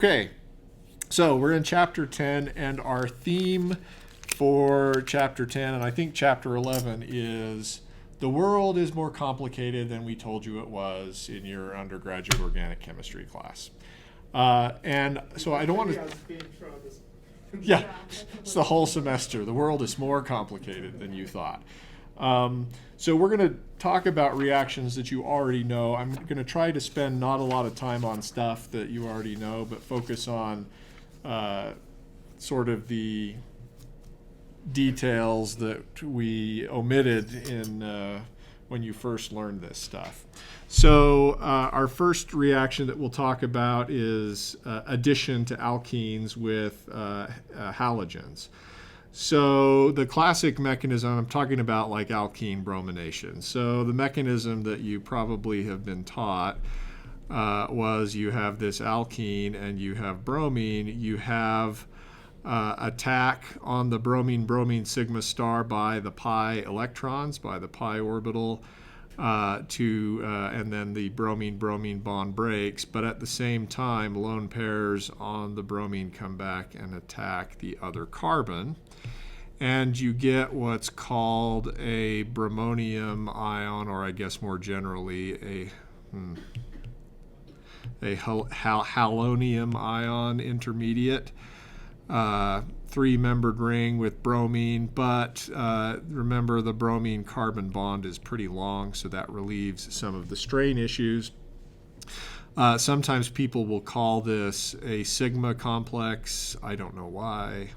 Okay, so we're in chapter 10, and our theme for chapter 10, and I think chapter 11, is the world is more complicated than we told you it was in your undergraduate organic chemistry class. And so I don't want to... Yeah, it's the whole semester. The world is more complicated than you thought. So we're going to talk about reactions that you already know. I'm going to try to spend not a lot of time on stuff that you already know, but focus on sort of the details that we omitted in when you first learned this stuff. So our first reaction that we'll talk about is addition to alkenes with halogens. So the classic mechanism, I'm talking about like alkene bromination. So the mechanism that you probably have been taught was you have this alkene and you have bromine. You have attack on the bromine sigma star by the pi electrons, by the pi orbital, and then the bromine bond breaks. But at the same time, lone pairs on the bromine come back and attack the other carbon. And you get what's called a bromonium ion, or I guess more generally a halonium ion intermediate, three-membered ring with bromine. But remember, the bromine carbon bond is pretty long, so that relieves some of the strain issues. Sometimes people will call this a sigma complex. I don't know why.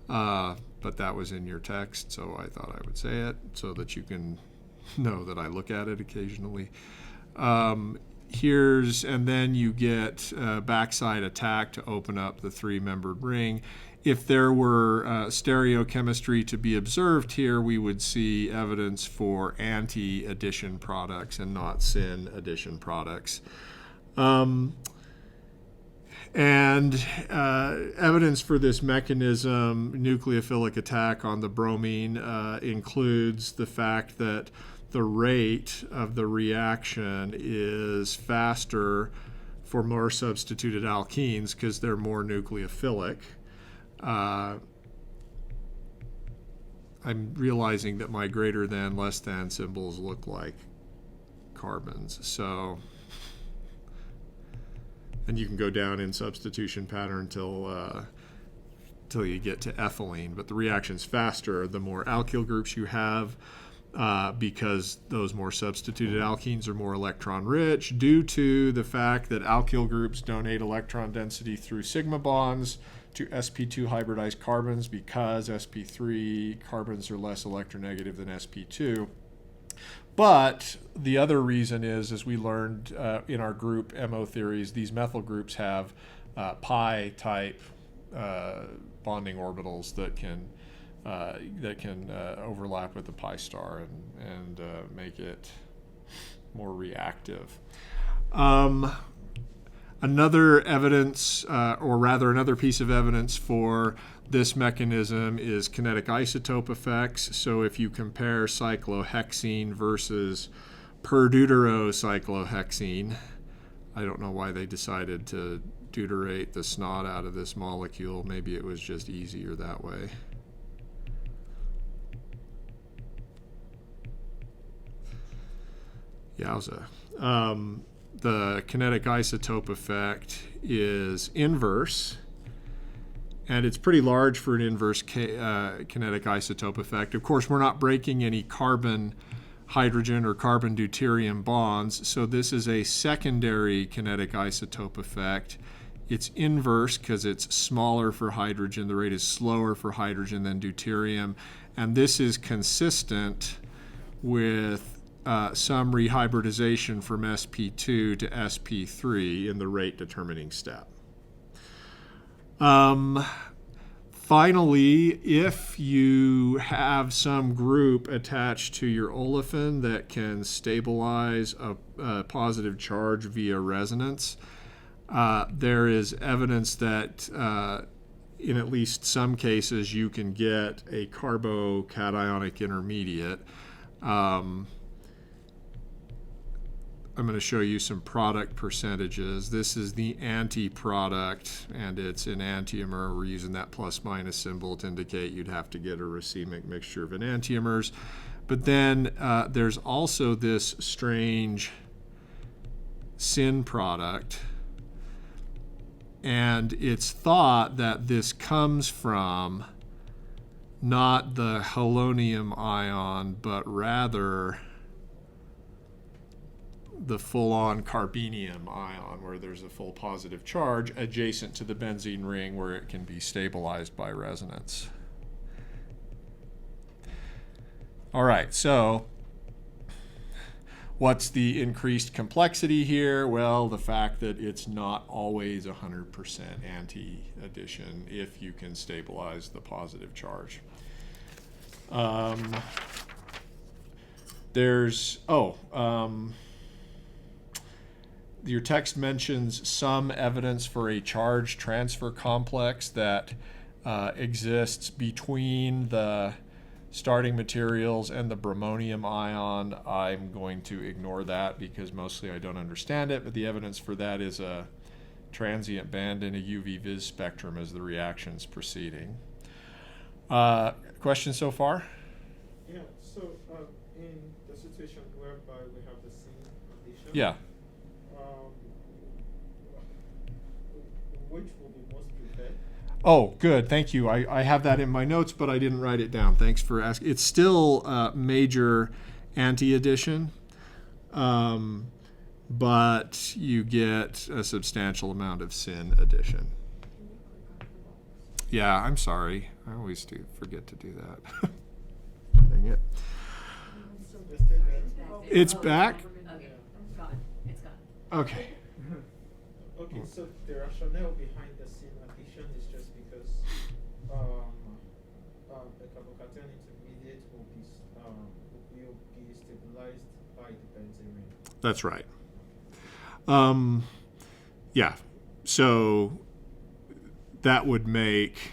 But that was in your text, so I thought I would say it so that you can know that I look at it occasionally. And then you get backside attack to open up the three-membered ring. If there were stereochemistry to be observed here, we would see evidence for anti-addition products and not syn addition products. And evidence for this mechanism, nucleophilic attack on the bromine, includes the fact that the rate of the reaction is faster for more substituted alkenes because they're more nucleophilic. I'm realizing that my greater than, less than symbols look like carbons. So... And you can go down in substitution pattern till you get to ethylene. But the reaction's faster the more alkyl groups you have, because those more substituted alkenes are more electron rich due to the fact that alkyl groups donate electron density through sigma bonds to sp2 hybridized carbons, because sp3 carbons are less electronegative than sp2. But the other reason is, as we learned in our group MO theories, these methyl groups have pi-type bonding orbitals that can overlap with the pi star and make it more reactive. Another evidence, or rather another piece of evidence for this mechanism is kinetic isotope effects. So if you compare cyclohexene versus per-deuterocyclohexene, I don't know why they decided to deuterate the snot out of this molecule. Maybe it was just easier that way. Yowza. The kinetic isotope effect is inverse, and it's pretty large for an inverse kinetic isotope effect. Of course, we're not breaking any carbon-hydrogen or carbon-deuterium bonds, so this is a secondary kinetic isotope effect. It's inverse because it's smaller for hydrogen. The rate is slower for hydrogen than deuterium, and this is consistent with some rehybridization from sp2 to sp3 in the rate determining step. Finally, if you have some group attached to your olefin that can stabilize a positive charge via resonance, there is evidence that in at least some cases you can get a carbocationic intermediate. I'm going to show you some product percentages. This is the anti-product, and it's an enantiomer. We're using that plus minus symbol to indicate you'd have to get a racemic mixture of enantiomers. But then there's also this strange syn product, and it's thought that this comes from not the halonium ion, but rather the full-on carbenium ion, where there's a full positive charge adjacent to the benzene ring where it can be stabilized by resonance. All right, so what's the increased complexity here? Well, the fact that it's not always 100% anti-addition if you can stabilize the positive charge. Your text mentions some evidence for a charge transfer complex that exists between the starting materials and the bromonium ion. I'm going to ignore that because mostly I don't understand it, but the evidence for that is a transient band in a UV vis spectrum as the reaction's proceeding. Questions so far? Yeah, so in the situation whereby we have the syn addition, Yeah. which will be most preferred? Oh, good. Thank you. I have that in my notes, but I didn't write it down. Thanks for asking. It's still major anti-addition, but you get a substantial amount of syn addition. Yeah, I'm sorry. I always do forget to do that. Dang it. It's back? Okay, it's gone. It's gone. Okay. Okay, so the rationale behind the syn addition is just because the carbocation intermediate will be stabilized by the benzene ring. That's right. Yeah. So that would make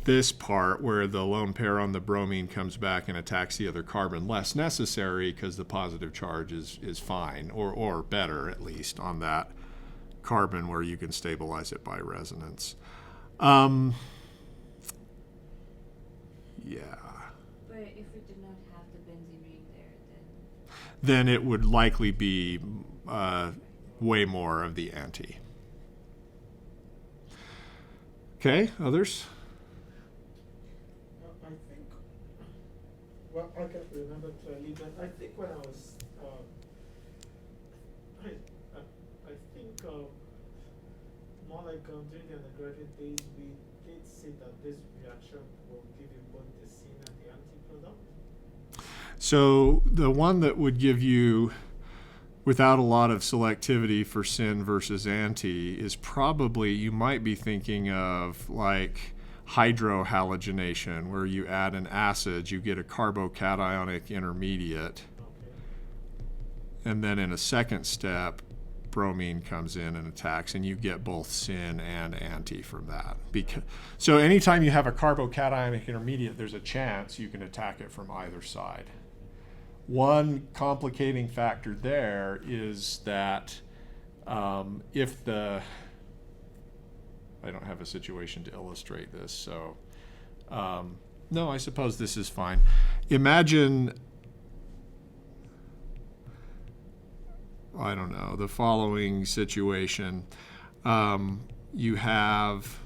this part where the lone pair on the bromine comes back and attacks the other carbon less necessary because the positive charge is fine, or better at least, on that carbon where you can stabilize it by resonance. Yeah. But if we did not have the benzene ring there, Then it would likely be way more of the anti. Okay, others? I think, well, I can't remember clearly, but I think when I was, I think more like during the undergraduate days, we did see that this reaction will give you both the syn and the anti-product. So the one that would give you, without a lot of selectivity for syn versus anti, is probably, you might be thinking of like hydrohalogenation, where you add an acid, you get a carbocationic intermediate, and then in a second step, bromine comes in and attacks, and you get both syn and anti from that. So anytime you have a carbocationic intermediate, there's a chance you can attack it from either side. One complicating factor there is that if the, I don't have a situation to illustrate this, so no, I suppose this is fine. Imagine, I don't know, the following situation. You have,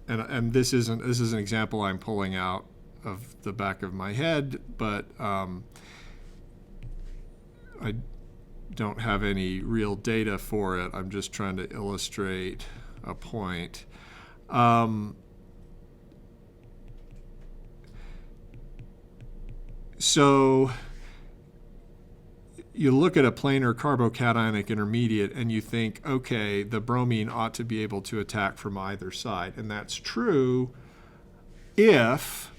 and this is an example I'm pulling out of the back of my head, but I don't have any real data for it. I'm just trying to illustrate a point. So you look at a planar carbocationic intermediate and you think, okay, the bromine ought to be able to attack from either side. And that's true if,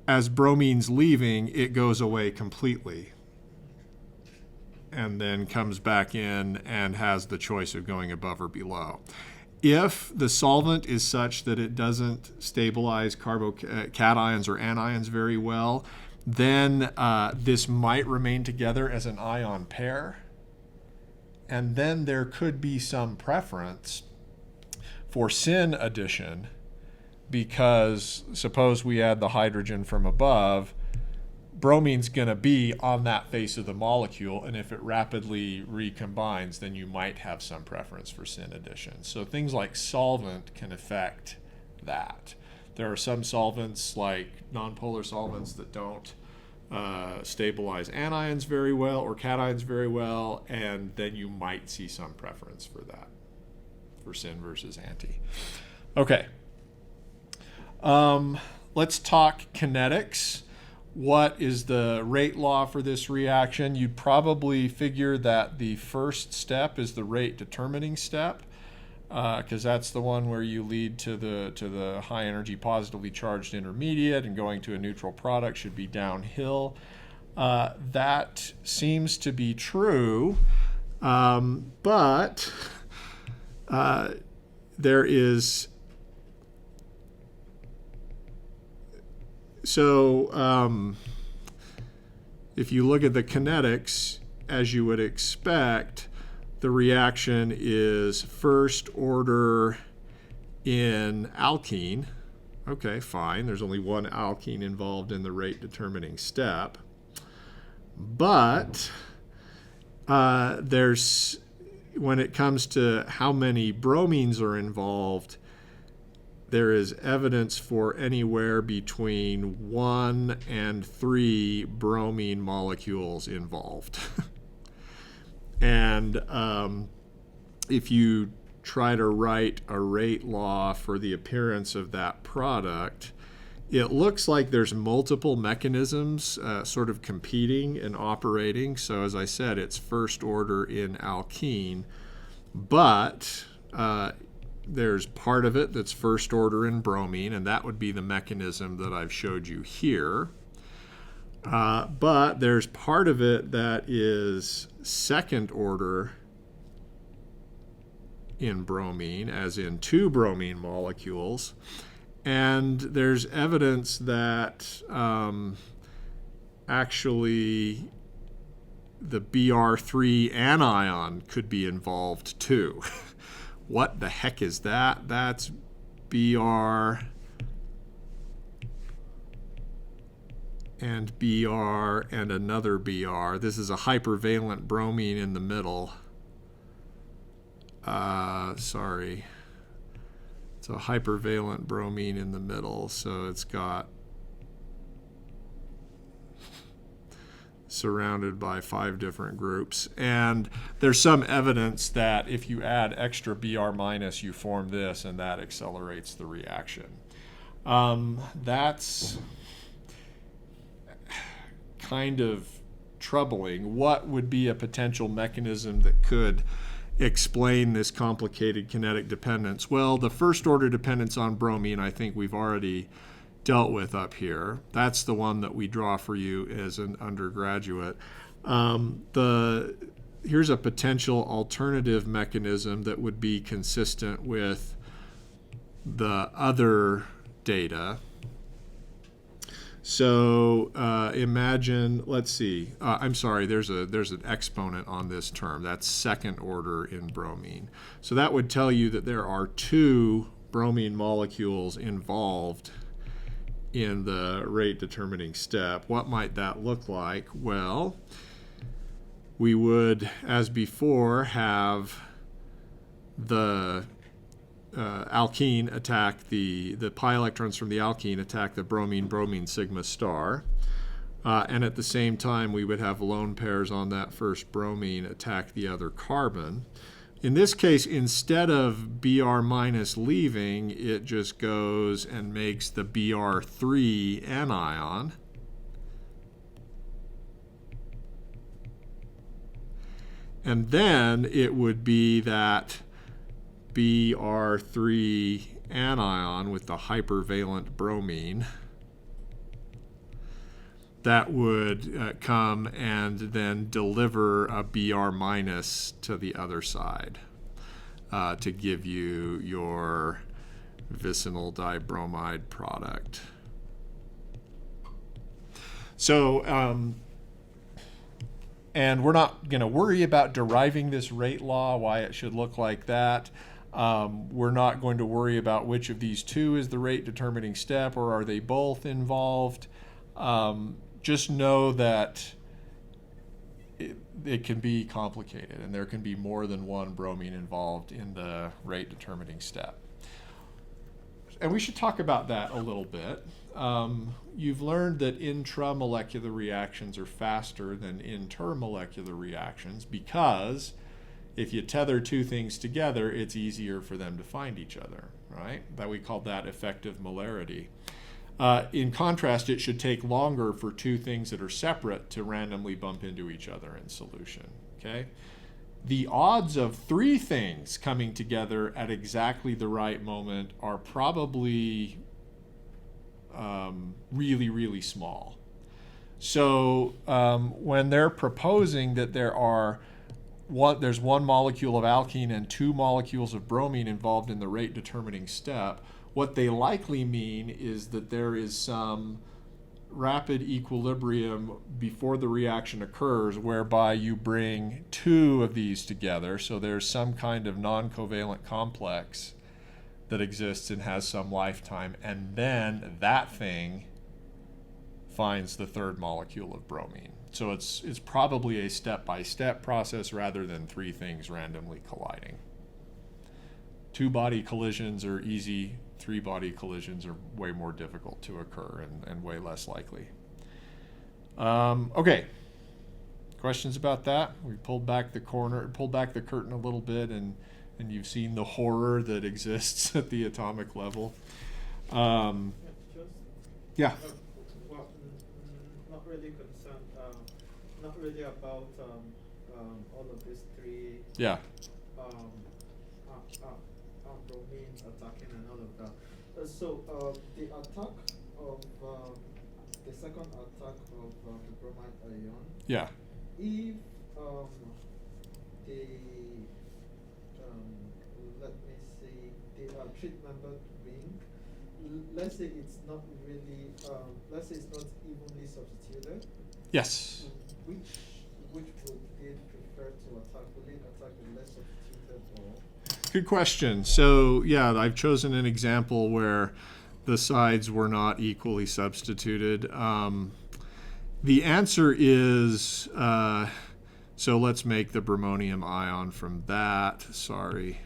as bromine's leaving, it goes away completely and then comes back in and has the choice of going above or below. If the solvent is such that it doesn't stabilize cations or anions very well, then this might remain together as an ion pair. And then there could be some preference for syn addition, because suppose we add the hydrogen from above, bromine's going to be on that face of the molecule, and if it rapidly recombines, then you might have some preference for syn addition. So things like solvent can affect that. There are some solvents, like nonpolar solvents, that don't stabilize anions very well or cations very well, and then you might see some preference for that, for syn versus anti. Okay. Let's talk kinetics. What is the rate law for this reaction? You'd probably figure that the first step is the rate determining step, because that's the one where you lead to the high energy positively charged intermediate, and going to a neutral product should be downhill. That seems to be true, but there is if you look at the kinetics, as you would expect, the reaction is first order in alkene. Okay, fine. There's only one alkene involved in the rate determining step. But when it comes to how many bromines are involved, there is evidence for anywhere between 1 and 3 bromine molecules involved. And if you try to write a rate law for the appearance of that product, it looks like there's multiple mechanisms sort of competing and operating. So as I said, it's first order in alkene, but there's part of it that's first order in bromine, and that would be the mechanism that I've showed you here. But there's part of it that is second order in bromine, as in 2 bromine molecules. And there's evidence that actually the Br3 anion could be involved too. What the heck is that? That's Br and Br and another Br. This is a hypervalent bromine in the middle. Sorry. It's a hypervalent bromine in the middle, so it's got surrounded by 5 different groups. And there's some evidence that if you add extra Br minus, you form this, and that accelerates the reaction. That's kind of troubling. What would be a potential mechanism that could explain this complicated kinetic dependence? Well, the first order dependence on bromine, I think we've already dealt with up here. That's the one that we draw for you as an undergraduate. Here's a potential alternative mechanism that would be consistent with the other data. So imagine, let's see, I'm sorry, there's an exponent on this term. That's second order in bromine. So that would tell you that there are 2 bromine molecules involved in the rate determining step. What might that look like? Well, we would, as before, have the alkene attack the pi electrons from the alkene attack the bromine sigma star, and at the same time we would have lone pairs on that first bromine attack the other carbon. In this case, instead of Br minus leaving, it just goes and makes the Br3 anion. And then it would be that Br3 anion with the hypervalent bromine that would come and then deliver a Br minus to the other side to give you your vicinal dibromide product. So, and we're not going to worry about deriving this rate law, why it should look like that. We're not going to worry about which of these two is the rate determining step, or are they both involved. Just know that it can be complicated, and there can be more than one bromine involved in the rate determining step. And we should talk about that a little bit. You've learned that intramolecular reactions are faster than intermolecular reactions because if you tether two things together, it's easier for them to find each other, right? That we call that effective molarity. In contrast, it should take longer for two things that are separate to randomly bump into each other in solution, okay? The odds of three things coming together at exactly the right moment are probably really, really small. So when they're proposing that there's one molecule of alkene and two molecules of bromine involved in the rate determining step, what they likely mean is that there is some rapid equilibrium before the reaction occurs whereby you bring two of these together. So there's some kind of non-covalent complex that exists and has some lifetime, and then that thing finds the third molecule of bromine. So it's probably a step-by-step process rather than three things randomly colliding. Two-body collisions are easy. Three-body collisions are way more difficult to occur and way less likely. Okay. Questions about that? We pulled back the curtain a little bit, and you've seen the horror that exists at the atomic level. Yeah. Well, not really concerned. Not really about all of these three. Yeah. Bromine attacking and all of that. So the attack of the second attack of the bromide ion. Yeah. If the let me see, the treatment ring, let's say it's not really, let's say it's not evenly substituted. Yes. Which would they prefer to attack? Will it attack the less substituted or? Good question. So yeah, I've chosen an example where the sides were not equally substituted. The answer is, so let's make the bromonium ion from that. Sorry.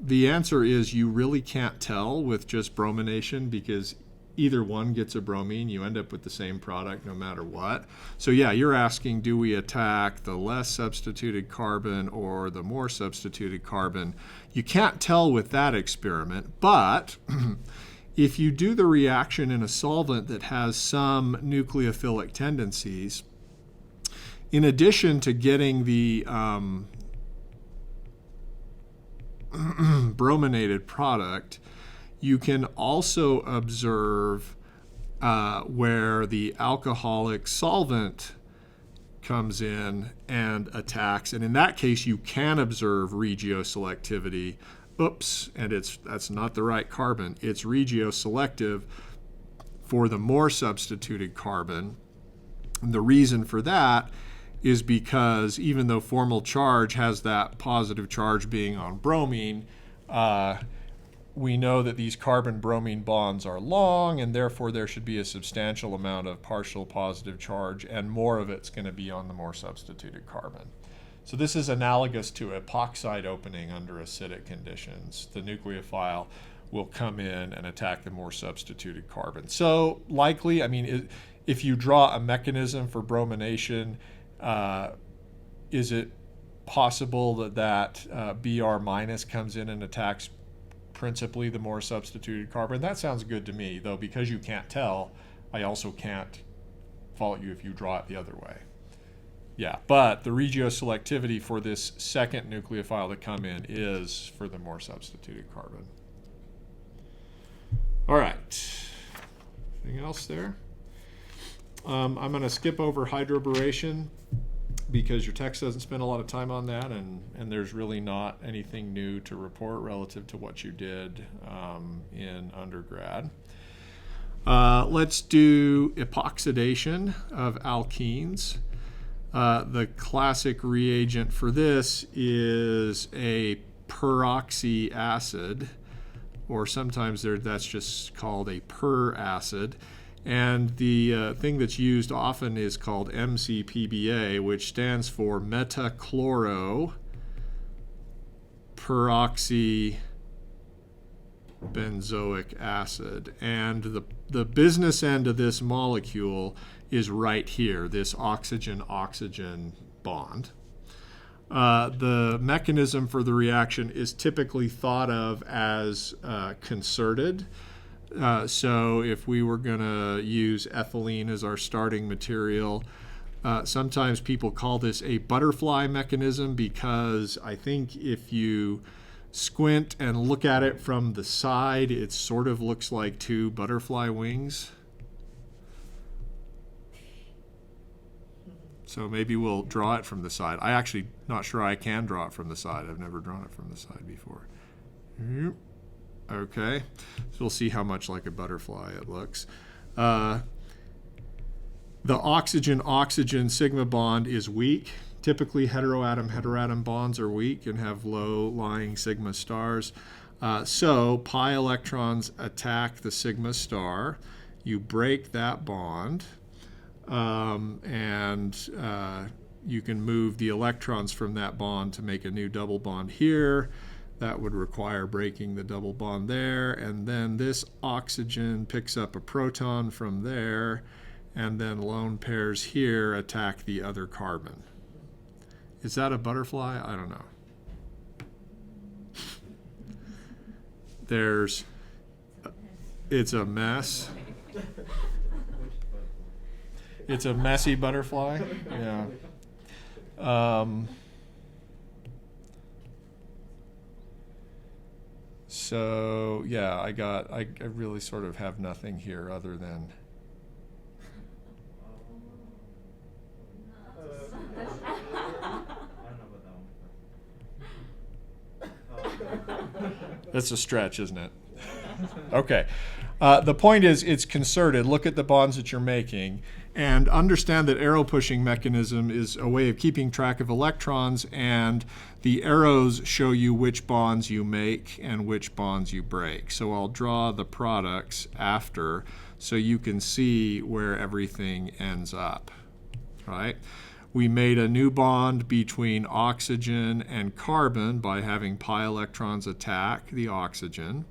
The answer is you really can't tell with just bromination because either one gets a bromine, you end up with the same product no matter what. So yeah, you're asking, do we attack the less substituted carbon or the more substituted carbon? You can't tell with that experiment, but if you do the reaction in a solvent that has some nucleophilic tendencies, in addition to getting the brominated product, you can also observe where the alcoholic solvent comes in and attacks. And in that case, you can observe regioselectivity. Oops, and that's not the right carbon. It's regioselective for the more substituted carbon. And the reason for that is because even though formal charge has that positive charge being on bromine, we know that these carbon-bromine bonds are long, and therefore there should be a substantial amount of partial positive charge, and more of it's going to be on the more substituted carbon. So this is analogous to epoxide opening under acidic conditions. The nucleophile will come in and attack the more substituted carbon. So likely, I mean, if you draw a mechanism for bromination, is it possible that Br minus comes in and attacks principally the more substituted carbon? That sounds good to me, though because you can't tell, I also can't fault you if you draw it the other way. Yeah, but the regioselectivity for this second nucleophile to come in is for the more substituted carbon. All right. Anything else there? I'm going to skip over hydroboration because your text doesn't spend a lot of time on that, and there's really not anything new to report relative to what you did in undergrad. Let's do epoxidation of alkenes. The classic reagent for this is a peroxy acid, or sometimes that's just called a per acid. And the thing that's used often is called MCPBA, which stands for metachloro peroxy benzoic acid. And the business end of this molecule is right here, this oxygen-oxygen bond. The mechanism for the reaction is typically thought of as concerted. So if we were going to use ethylene as our starting material, sometimes people call this a butterfly mechanism, because I think if you squint and look at it from the side, it sort of looks like two butterfly wings. So maybe we'll draw it from the side. I actually not sure I can draw it from the side. I've never drawn it from the side before. Okay, so we'll see how much like a butterfly it looks. The oxygen-oxygen sigma bond is weak. Typically heteroatom-heteroatom bonds are weak and have low-lying sigma stars. So pi electrons attack the sigma star. You break that bond, and you can move the electrons from that bond to make a new double bond here. That would require breaking the double bond there, and then this oxygen picks up a proton from there, and then lone pairs here attack the other carbon. Is that a butterfly? I don't know. It's a mess. It's a messy butterfly. Yeah. So yeah, I really sort of have nothing here other than that's a stretch, isn't it? Okay. The point is, it's concerted. Look at the bonds that you're making, and understand that arrow pushing mechanism is a way of keeping track of electrons, and the arrows show you which bonds you make and which bonds you break. So I'll draw the products after so you can see where everything ends up, right? We made a new bond between oxygen and carbon by having pi electrons attack the oxygen.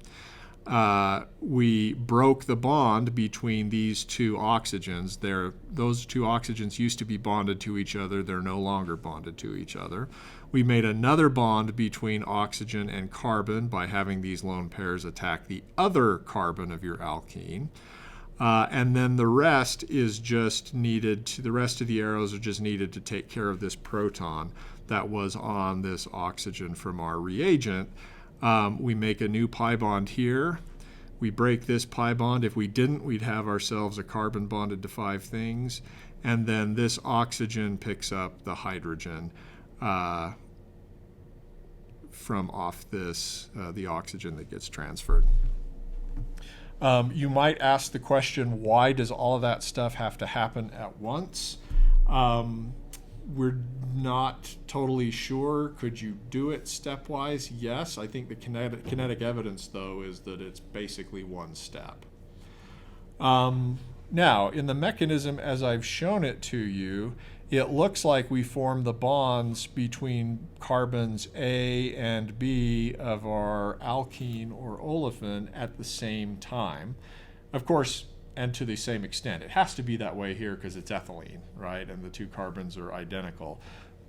We broke the bond between these two oxygens. Those two oxygens used to be bonded to each other. They're no longer bonded to each other. We made another bond between oxygen and carbon by having these lone pairs attack the other carbon of your alkene. And then the rest is just needed the rest of the arrows are just needed to take care of this proton that was on this oxygen from our reagent. We make a new pi bond here. We break this pi bond. If we didn't, we'd have ourselves a carbon bonded to 5 things. And then this oxygen picks up the hydrogen from off this, the oxygen that gets transferred. You might ask the question, why does all of that stuff have to happen at once? We're not totally sure. Could you do it stepwise? Yes. I think the kinetic evidence, though, is that it's basically one step. Now, in the mechanism as I've shown it to you, it looks like we form the bonds between carbons A and B of our alkene or olefin at the same time. Of course, and to the same extent. It has to be that way here because it's ethylene, right? And the two carbons are identical.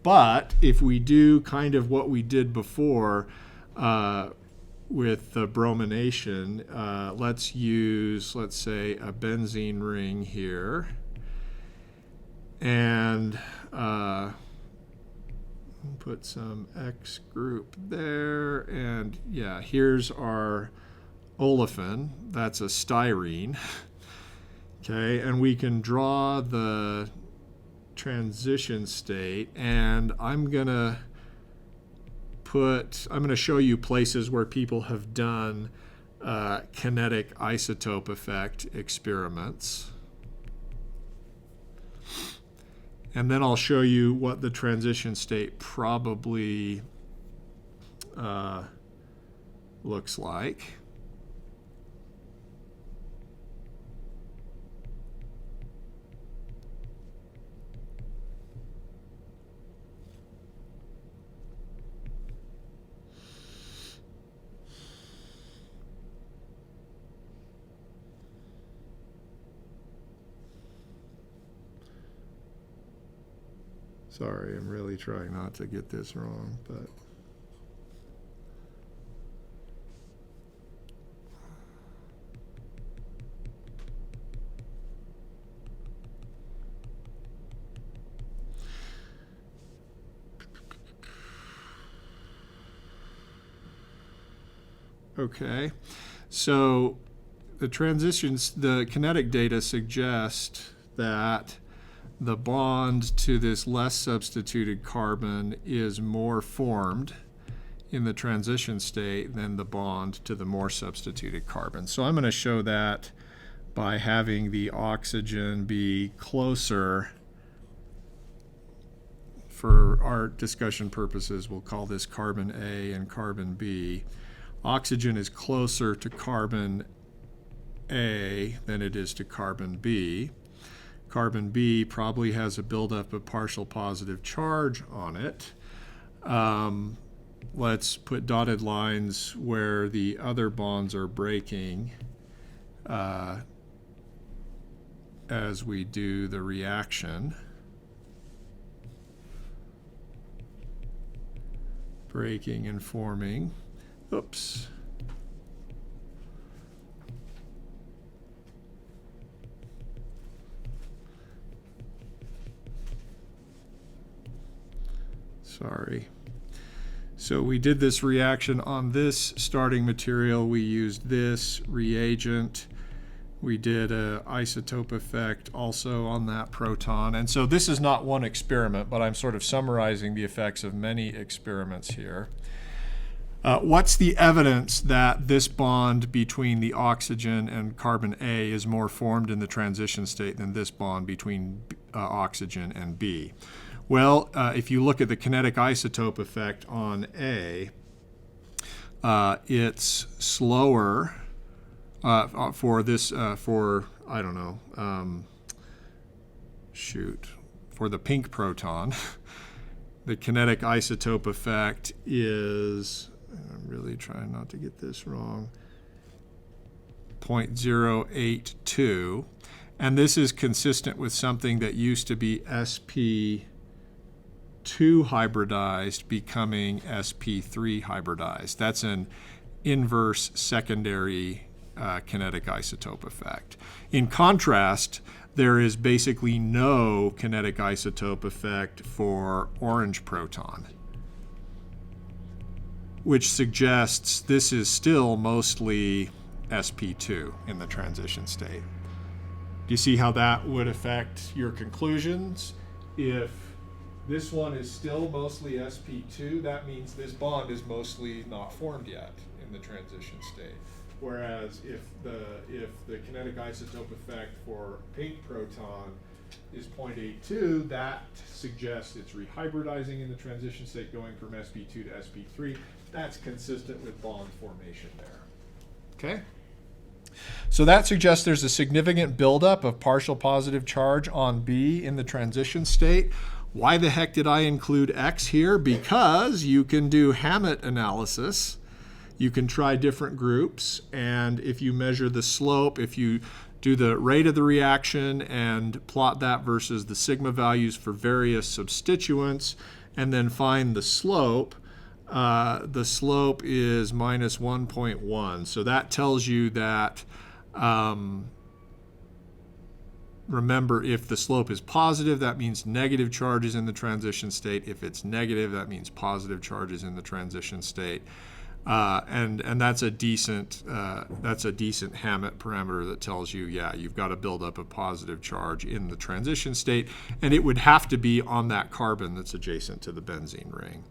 But if we do kind of what we did before with the bromination, let's say, a benzene ring here. And put some X group there. And yeah, here's our olefin. That's a styrene. Okay, and we can draw the transition state, and I'm gonna show you places where people have done kinetic isotope effect experiments. And then I'll show you what the transition state probably looks like. Sorry, I'm really trying not to get this wrong, but okay. So the kinetic data suggest that the bond to this less substituted carbon is more formed in the transition state than the bond to the more substituted carbon. So I'm going to show that by having the oxygen be closer. For our discussion purposes, we'll call this carbon A and carbon B. Oxygen is closer to carbon A than it is to carbon B. Carbon B probably has a buildup of partial positive charge on it. Let's put dotted lines where the other bonds are breaking as we do the reaction. Breaking and forming. Oops. Sorry. So we did this reaction on this starting material. We used this reagent. We did an isotope effect also on that proton. And so this is not one experiment, but I'm sort of summarizing the effects of many experiments here. What's the evidence that this bond between the oxygen and carbon A is more formed in the transition state than this bond between oxygen and B? Well, if you look at the kinetic isotope effect on A, it's slower for this, for the pink proton. The kinetic isotope effect is, I'm really trying not to get this wrong, 0.082. And this is consistent with something that used to be sp2 hybridized becoming sp3 hybridized. That's an inverse secondary kinetic isotope effect. In contrast, there is basically no kinetic isotope effect for orange proton, which suggests this is still mostly sp2 in the transition state. Do you see how that would affect your conclusions? If this one is still mostly sp2, that means this bond is mostly not formed yet in the transition state. Whereas if the kinetic isotope effect for pink proton is 0.82, that suggests it's rehybridizing in the transition state, going from sp2 to sp3. That's consistent with bond formation there. Okay? So that suggests there's a significant buildup of partial positive charge on B in the transition state. Why the heck did I include X here? Because you can do Hammett analysis. You can try different groups, and if you measure the slope, if you do the rate of the reaction and plot that versus the sigma values for various substituents, and then find the slope is minus 1.1. So that tells you that, remember, if the slope is positive, that means negative charges in the transition state. If it's negative, that means positive charges in the transition state. And that's a decent Hammett parameter that tells you, yeah, you've got a buildup of positive charge in the transition state, and it would have to be on that carbon that's adjacent to the benzene ring.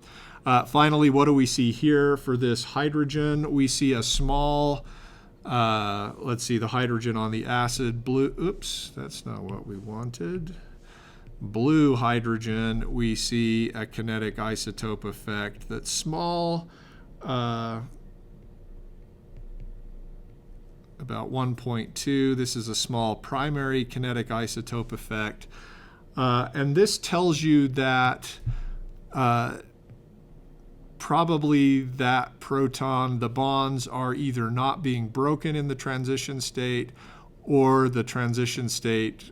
Finally, what do we see here for this hydrogen? We see a small, let's see, the hydrogen on the acid blue. Oops, that's not what we wanted. Blue hydrogen, we see a kinetic isotope effect that's small. About 1.2. This is a small primary kinetic isotope effect. And this tells you that probably that proton, the bonds are either not being broken in the transition state, or the transition state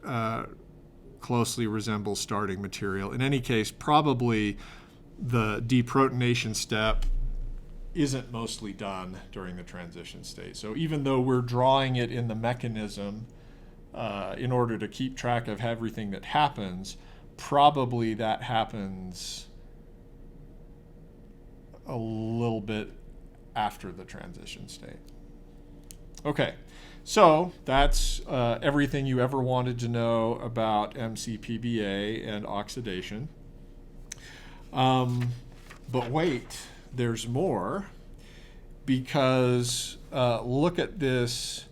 closely resembles starting material. In any case, probably the deprotonation step isn't mostly done during the transition state. So even though we're drawing it in the mechanism in order to keep track of everything that happens, probably that happens a little bit after the transition state. Okay, so that's everything you ever wanted to know about MCPBA and oxidation. But wait, there's more, because look at this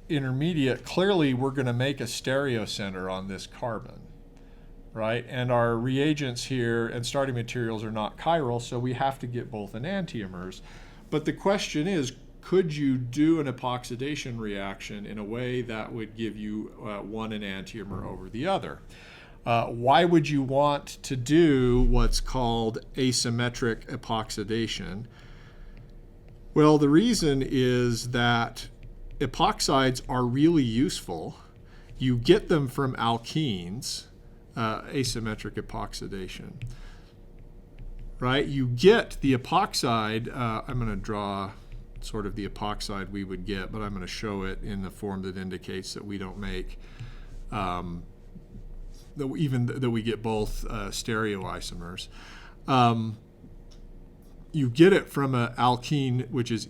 intermediate. Clearly, we're going to make a stereocenter on this carbon, right? And our reagents here and starting materials are not chiral, so we have to get both enantiomers. But the question is, could you do an epoxidation reaction in a way that would give you one enantiomer over the other? Why would you want to do what's called asymmetric epoxidation? Well, the reason is that epoxides are really useful. You get them from alkenes, asymmetric epoxidation, right? You get the epoxide. I'm going to draw sort of the epoxide we would get, but I'm going to show it in the form that indicates that we don't make that we get both stereoisomers. You get it from an alkene, which is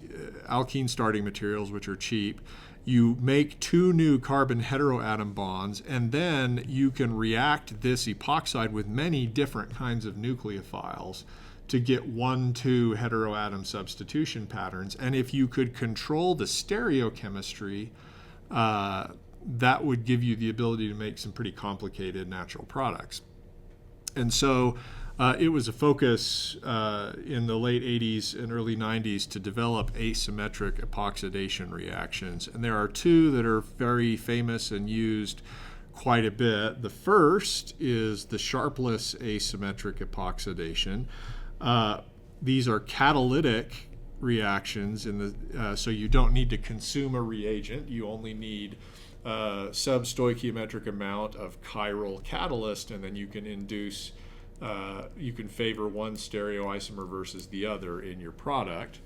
alkene starting materials, which are cheap. You make two new carbon heteroatom bonds, and then you can react this epoxide with many different kinds of nucleophiles to get 1-2 heteroatom substitution patterns. And if you could control the stereochemistry, that would give you the ability to make some pretty complicated natural products. And so it was a focus in the late 80s and early 90s to develop asymmetric epoxidation reactions. And there are two that are very famous and used quite a bit. The first is the Sharpless asymmetric epoxidation. These are catalytic reactions, so you don't need to consume a reagent. You only need sub-stoichiometric amount of chiral catalyst, and then you can induce, you can favor one stereoisomer versus the other in your product.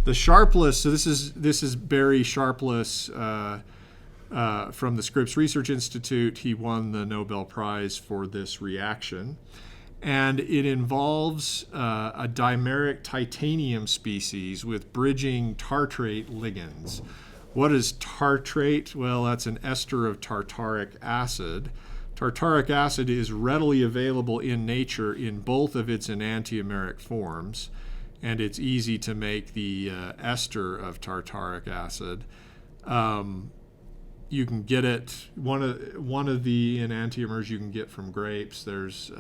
The Sharpless, so this is Barry Sharpless from the Scripps Research Institute. He won the Nobel Prize for this reaction. And it involves a dimeric titanium species with bridging tartrate ligands. What is tartrate? Well, that's an ester of tartaric acid. Tartaric acid is readily available in nature in both of its enantiomeric forms, and it's easy to make the ester of tartaric acid. You can get it, one of the enantiomers you can get from grapes. There's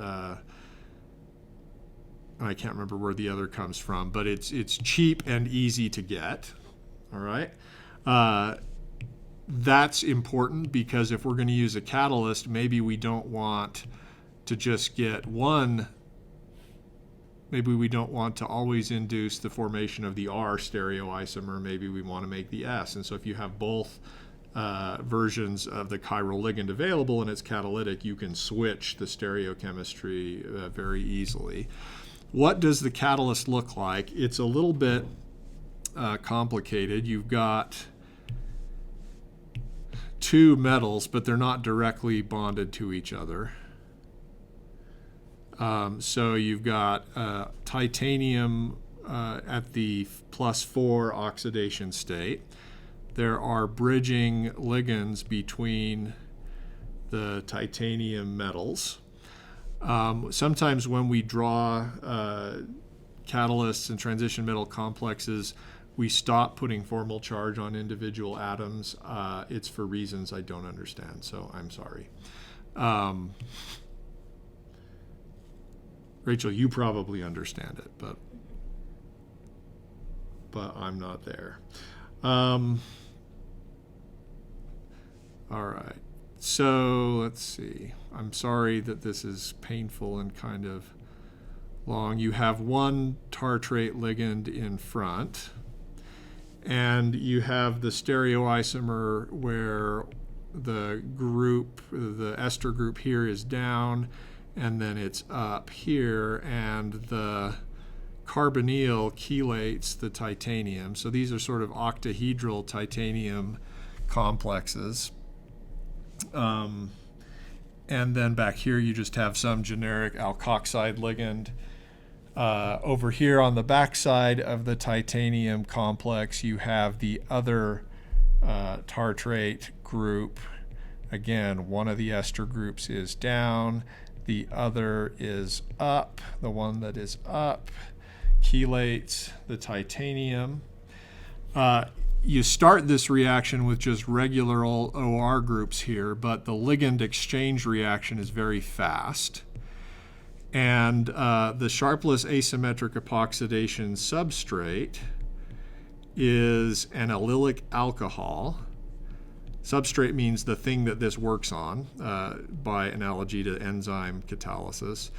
I can't remember where the other comes from, but it's cheap and easy to get. All right. That's important because if we're going to use a catalyst, maybe we don't want to just get one. Maybe we don't want to always induce the formation of the R stereoisomer. Maybe we want to make the S. And so if you have both versions of the chiral ligand available and it's catalytic, you can switch the stereochemistry very easily. What does the catalyst look like? It's a little bit complicated. You've got two metals, but they're not directly bonded to each other. So you've got titanium at the +4 oxidation state. There are bridging ligands between the titanium metals. Sometimes when we draw catalysts and transition metal complexes, we stop putting formal charge on individual atoms. It's for reasons I don't understand, so I'm sorry. Rachel, you probably understand it, but I'm not there. All right. So let's see. I'm sorry that this is painful and kind of long. You have one tartrate ligand in front, and you have the stereoisomer where the ester group here is down, and then it's up here, and the carbonyl chelates the titanium. So these are sort of octahedral titanium complexes. And then back here you just have some generic alkoxide ligand. Over here on the backside of the titanium complex you have the other tartrate group. Again, one of the ester groups is down, the other is up. The one that is up chelates the titanium. You start this reaction with just regular old OR groups here, but the ligand exchange reaction is very fast. And the Sharpless asymmetric epoxidation substrate is an allylic alcohol. Substrate means the thing that this works on, by analogy to enzyme catalysis.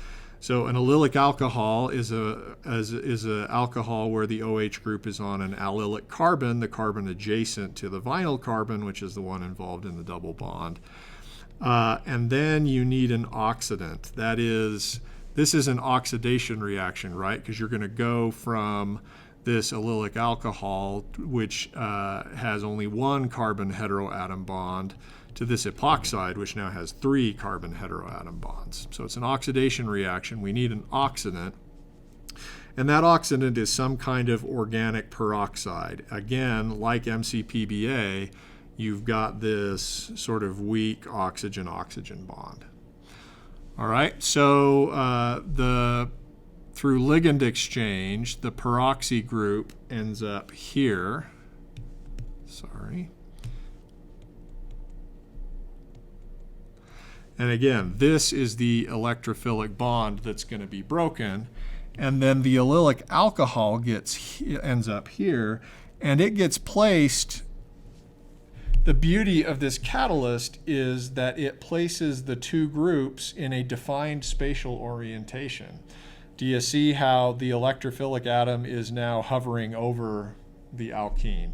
So an allylic alcohol is a alcohol where the OH group is on an allylic carbon, the carbon adjacent to the vinyl carbon, which is the one involved in the double bond. And then you need an oxidant. That is, this is an oxidation reaction, right? Because you're going to go from this allylic alcohol, which has only one carbon heteroatom bond, to this epoxide, which now has 3 carbon heteroatom bonds. So it's an oxidation reaction. We need an oxidant. And that oxidant is some kind of organic peroxide. Again, like MCPBA, you've got this sort of weak oxygen-oxygen bond. All right, so through ligand exchange, the peroxy group ends up here. Sorry. And again, this is the electrophilic bond that's going to be broken. And then the allylic alcohol ends up here, and it gets placed. The beauty of this catalyst is that it places the two groups in a defined spatial orientation. Do you see how the electrophilic atom is now hovering over the alkene?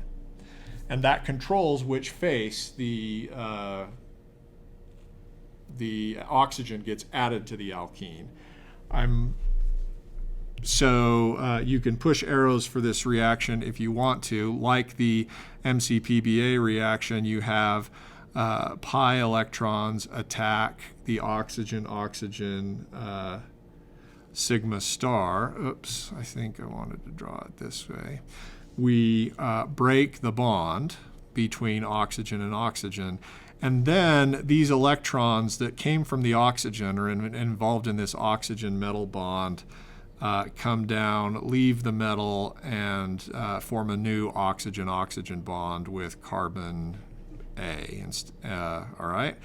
And that controls which face the oxygen gets added to the alkene. So you can push arrows for this reaction if you want to. Like the MCPBA reaction, you have pi electrons attack the oxygen-oxygen sigma star. Oops, I think I wanted to draw it this way. We break the bond between oxygen and oxygen. And then these electrons that came from the oxygen or involved in this oxygen-metal bond come down, leave the metal, and form a new oxygen-oxygen bond with carbon A. All right?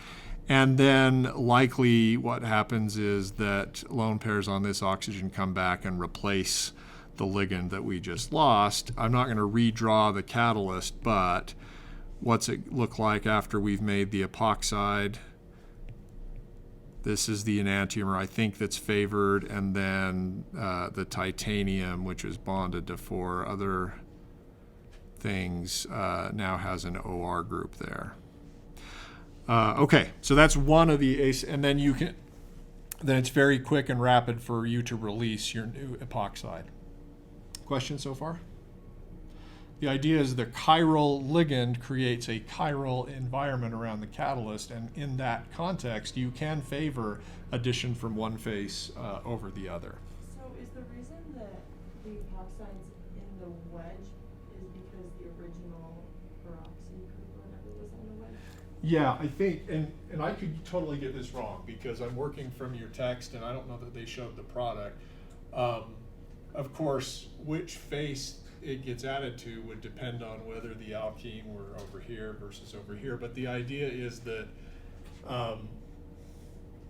And then likely what happens is that lone pairs on this oxygen come back and replace the ligand that we just lost. I'm not going to redraw the catalyst, but what's it look like after we've made the epoxide? This is the enantiomer, I think, that's favored, and then the titanium, which is bonded to 4 other things, now has an OR group there. Okay, so that's one of the ACE, and then then it's very quick and rapid for you to release your new epoxide. Questions so far? The idea is the chiral ligand creates a chiral environment around the catalyst, and in that context, you can favor addition from one face over the other. So is the reason that the epoxides in the wedge is because the original peroxide group or whatever was on the wedge? Yeah, I think, and I could totally get this wrong because I'm working from your text and I don't know that they showed the product. Of course, which face it gets added to would depend on whether the alkene were over here versus over here. But the idea is that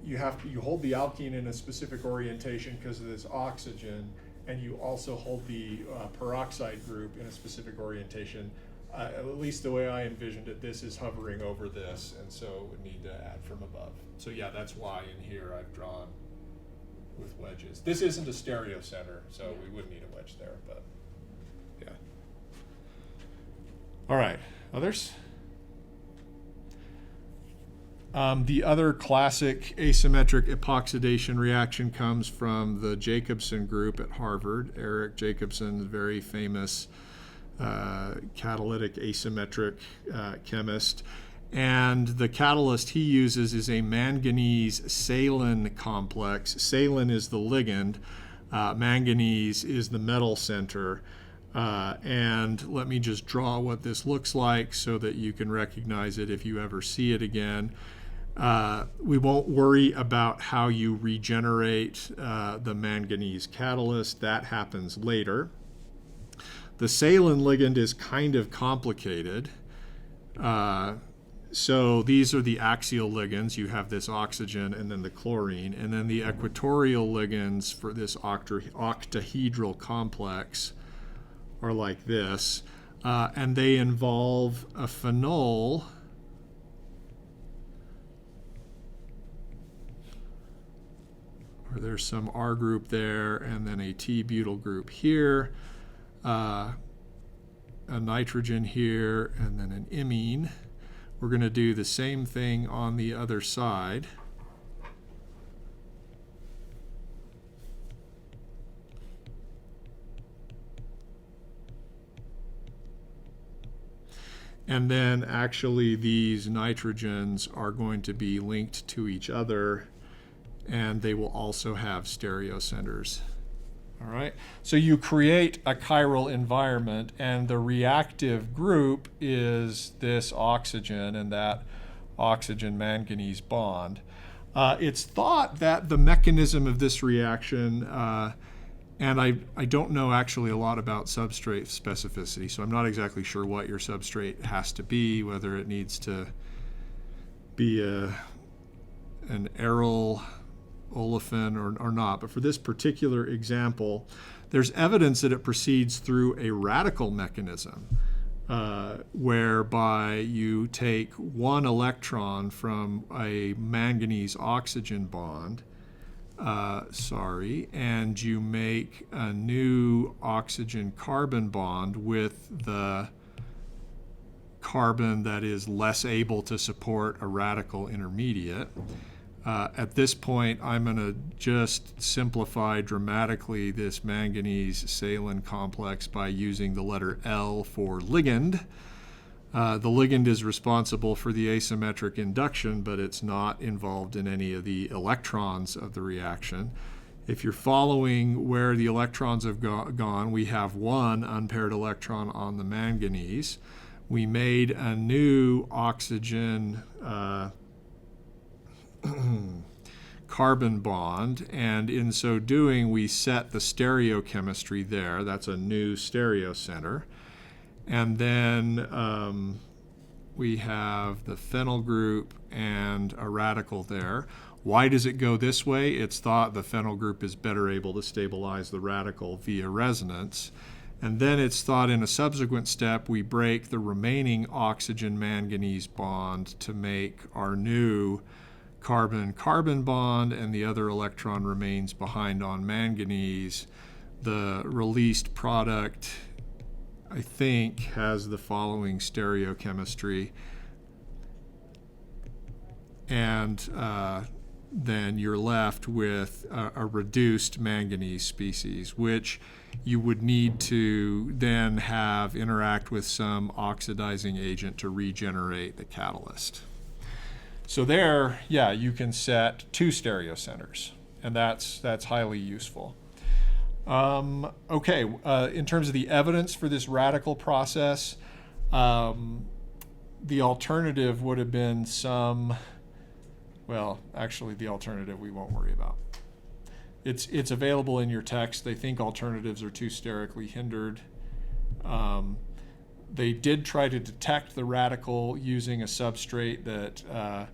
you hold the alkene in a specific orientation because of this oxygen, and you also hold the peroxide group in a specific orientation. At least the way I envisioned it, this is hovering over this, and so it would need to add from above. So yeah, that's why in here I've drawn with wedges. This isn't a stereo center, so we wouldn't need a wedge there, but yeah. All right, others? The other classic asymmetric epoxidation reaction comes from the Jacobson group at Harvard. Eric Jacobson, very famous catalytic asymmetric chemist. And the catalyst he uses is a manganese-saline complex. Saline is the ligand. Manganese is the metal center. And let me just draw what this looks like so that you can recognize it if you ever see it again. We won't worry about how you regenerate the manganese catalyst. That happens later. The saline ligand is kind of complicated. So these are the axial ligands. You have this oxygen and then the chlorine. And then the equatorial ligands for this octahedral complex are like this. And they involve a phenol or there's some R group there, and then a T-butyl group here, a nitrogen here, and then an imine. We're going to do the same thing on the other side. And then actually these nitrogens are going to be linked to each other, and they will also have stereo centers. All right, so you create a chiral environment, and the reactive group is this oxygen and that oxygen manganese bond. It's thought that the mechanism of this reaction, and I don't know actually a lot about substrate specificity, so I'm not exactly sure what your substrate has to be, whether it needs to be an aryl olefin or not. But for this particular example, there's evidence that it proceeds through a radical mechanism, whereby you take one electron from a manganese oxygen bond, and you make a new oxygen carbon bond with the carbon that is less able to support a radical intermediate. At this point, I'm going to just simplify dramatically this manganese-saline complex by using the letter L for ligand. The ligand is responsible for the asymmetric induction, but it's not involved in any of the electrons of the reaction. If you're following where the electrons have gone, we have one unpaired electron on the manganese. We made a new oxygen carbon bond, and in so doing we set the stereochemistry there. That's a new stereo center. And then we have the phenyl group and a radical there. Why does it go this way? It's thought the phenyl group is better able to stabilize the radical via resonance. And then it's thought in a subsequent step we break the remaining oxygen manganese bond to make our new carbon-carbon bond, and the other electron remains behind on manganese. The released product, I think, has the following stereochemistry. And then you're left with a reduced manganese species, which you would need to then have interact with some oxidizing agent to regenerate the catalyst. So there, you can set two stereo centers, and that's highly useful. Okay, in terms of the evidence for this radical process, the alternative would have been well, actually the alternative we won't worry about. It's available in your text. They think alternatives are too sterically hindered. They did try to detect the radical using a substrate that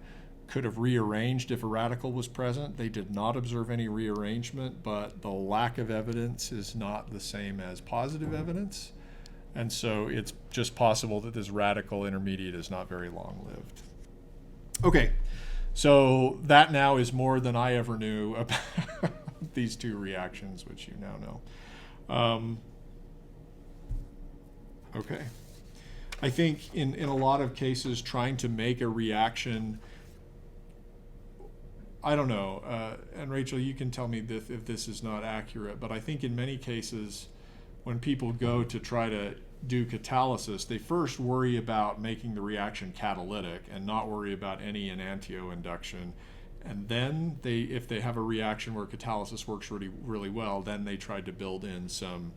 could have rearranged if a radical was present. They did not observe any rearrangement, but the lack of evidence is not the same as positive evidence. And so it's just possible that this radical intermediate is not very long-lived. Okay, so that now is more than I ever knew about these two reactions, which you now know. Okay. I think in a lot of cases, trying to make a reaction, I don't know, and Rachel, you can tell me if this is not accurate, but I think in many cases, when people go to try to do catalysis, they first worry about making the reaction catalytic and not worry about any enantiomer induction. And then if they have a reaction where catalysis works really, really well, then they try to build in some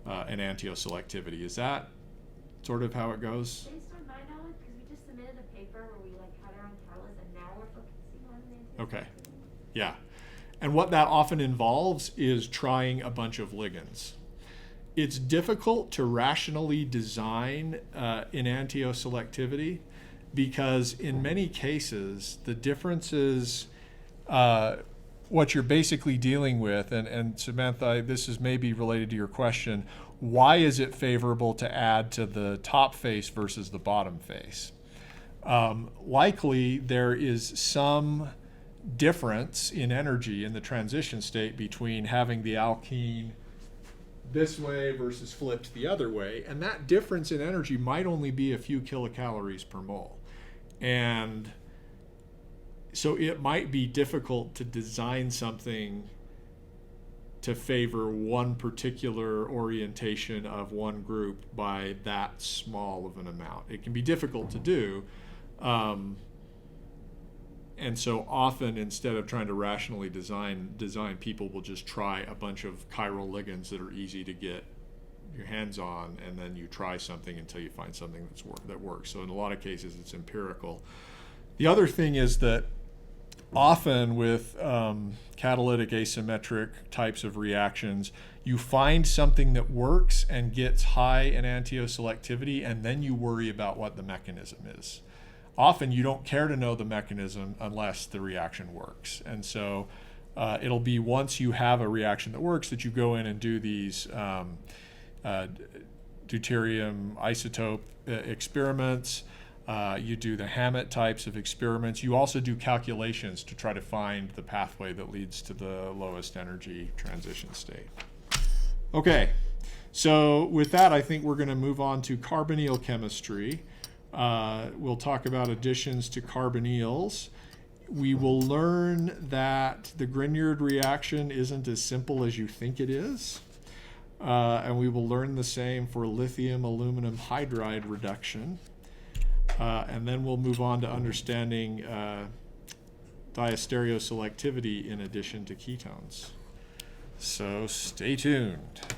enantiomer selectivity. Is that sort of how it goes? Based on my knowledge, because we just submitted a paper where we had our own catalyst and now we're focusing on enantiomer. Okay, yeah. And what that often involves is trying a bunch of ligands. It's difficult to rationally design enantiomer selectivity because in many cases, the differences, what you're basically dealing with, and Samantha, this is maybe related to your question, why is it favorable to add to the top face versus the bottom face? Likely there is some difference in energy in the transition state between having the alkene this way versus flipped the other way, and that difference in energy might only be a few kilocalories per mole. And so it might be difficult to design something to favor one particular orientation of one group by that small of an amount. It can be difficult to do. And so often, instead of trying to rationally design, people will just try a bunch of chiral ligands that are easy to get your hands on, and then you try something until you find something that works. So in a lot of cases, it's empirical. The other thing is that often with catalytic asymmetric types of reactions, you find something that works and gets high enantiomer selectivity, and then you worry about what the mechanism is. Often you don't care to know the mechanism unless the reaction works. And so it'll be once you have a reaction that works that you go in and do these deuterium isotope experiments. You do the Hammett types of experiments. You also do calculations to try to find the pathway that leads to the lowest energy transition state. Okay, so with that, I think we're going to move on to carbonyl chemistry. We'll talk about additions to carbonyls. We will learn that the Grignard reaction isn't as simple as you think it is. And we will learn the same for lithium aluminum hydride reduction. And then we'll move on to understanding diastereoselectivity in addition to ketones. So stay tuned.